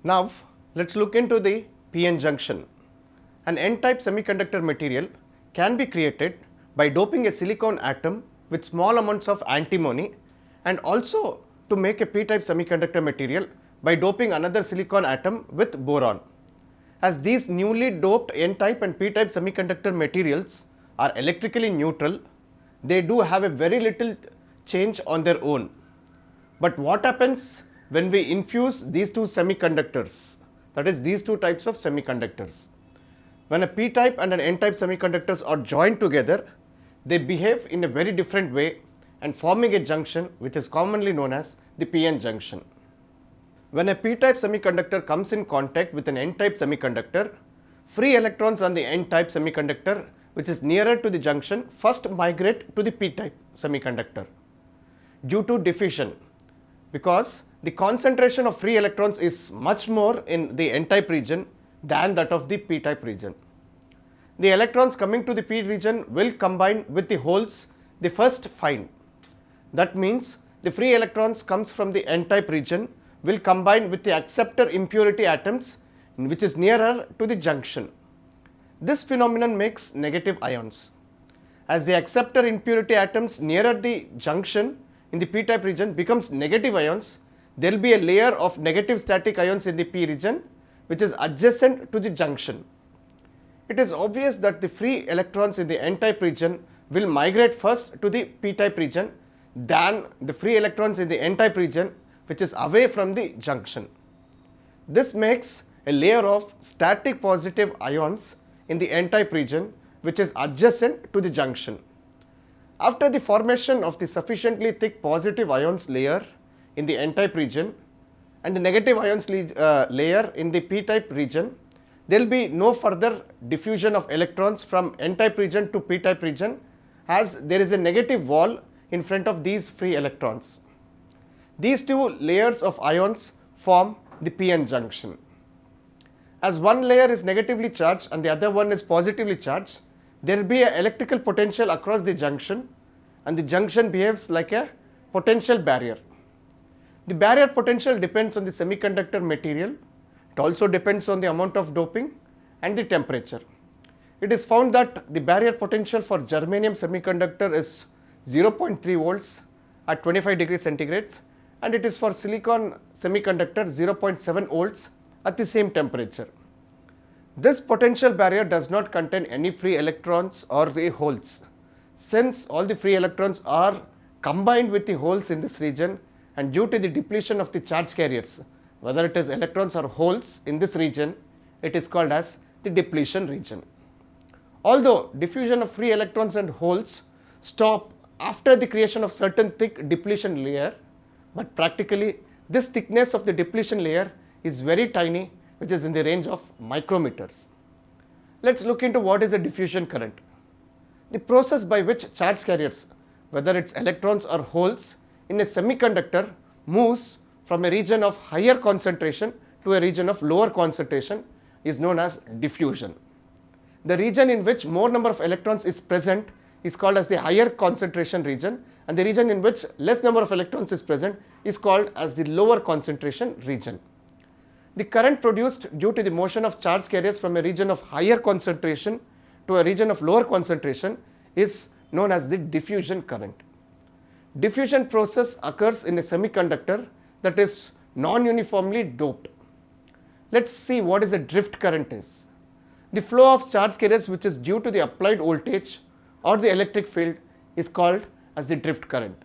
Now, let's look into the p-n junction. An n-type semiconductor material can be created by doping a silicon atom with small amounts of antimony, and also to make a p-type semiconductor material by doping another silicon atom with boron. As these newly doped n-type and p-type semiconductor materials are electrically neutral, they do have a very little change on their own. But what happens when we infuse these two semiconductors, that is these two types of semiconductors? When a p-type and an n-type semiconductors are joined together, they behave in a very different way and forming a junction which is commonly known as the p-n junction. When a p-type semiconductor comes in contact with an n-type semiconductor, free electrons on the n-type semiconductor which is nearer to the junction first migrate to the p-type semiconductor due to diffusion, because the concentration of free electrons is much more in the n-type region than that of the p-type region. The electrons coming to the p region will combine with the holes they first find. That means the free electrons comes from the n-type region will combine with the acceptor impurity atoms which is nearer to the junction. This phenomenon makes negative ions. As the acceptor impurity atoms nearer the junction in the p-type region becomes negative ions, there will be a layer of negative static ions in the p region which is adjacent to the junction. It is obvious that the free electrons in the n-type region will migrate first to the p-type region than the free electrons in the n-type region which is away from the junction. This makes a layer of static positive ions in the n-type region which is adjacent to the junction. After the formation of the sufficiently thick positive ions layer in the n-type region and the negative ions layer in the p-type region, there will be no further diffusion of electrons from n-type region to p-type region, as there is a negative wall in front of these free electrons. These two layers of ions form the p-n junction. As one layer is negatively charged and the other one is positively charged, there will be an electrical potential across the junction, and the junction behaves like a potential barrier. The barrier potential depends on the semiconductor material. It also depends on the amount of doping and the temperature. It is found that the barrier potential for germanium semiconductor is 0.3 volts at 25 degrees centigrade, and it is for silicon semiconductor 0.7 volts at the same temperature. This potential barrier does not contain any free electrons or the holes. Since all the free electrons are combined with the holes in this region, and due to the depletion of the charge carriers, whether it is electrons or holes in this region, it is called as the depletion region. Although diffusion of free electrons and holes stop after the creation of certain thick depletion layer, but practically this thickness of the depletion layer is very tiny, which is in the range of micrometers. Let's look into what is a diffusion current. The process by which charge carriers, whether it's electrons or holes in a semiconductor, moves from a region of higher concentration to a region of lower concentration is known as diffusion. The region in which more number of electrons is present is called as the higher concentration region, and the region in which less number of electrons is present is called as the lower concentration region. The current produced due to the motion of charge carriers from a region of higher concentration to a region of lower concentration is known as the diffusion current. Diffusion process occurs in a semiconductor that is non-uniformly doped. Let's see what is a drift current is. The flow of charge carriers which is due to the applied voltage or the electric field is called as the drift current.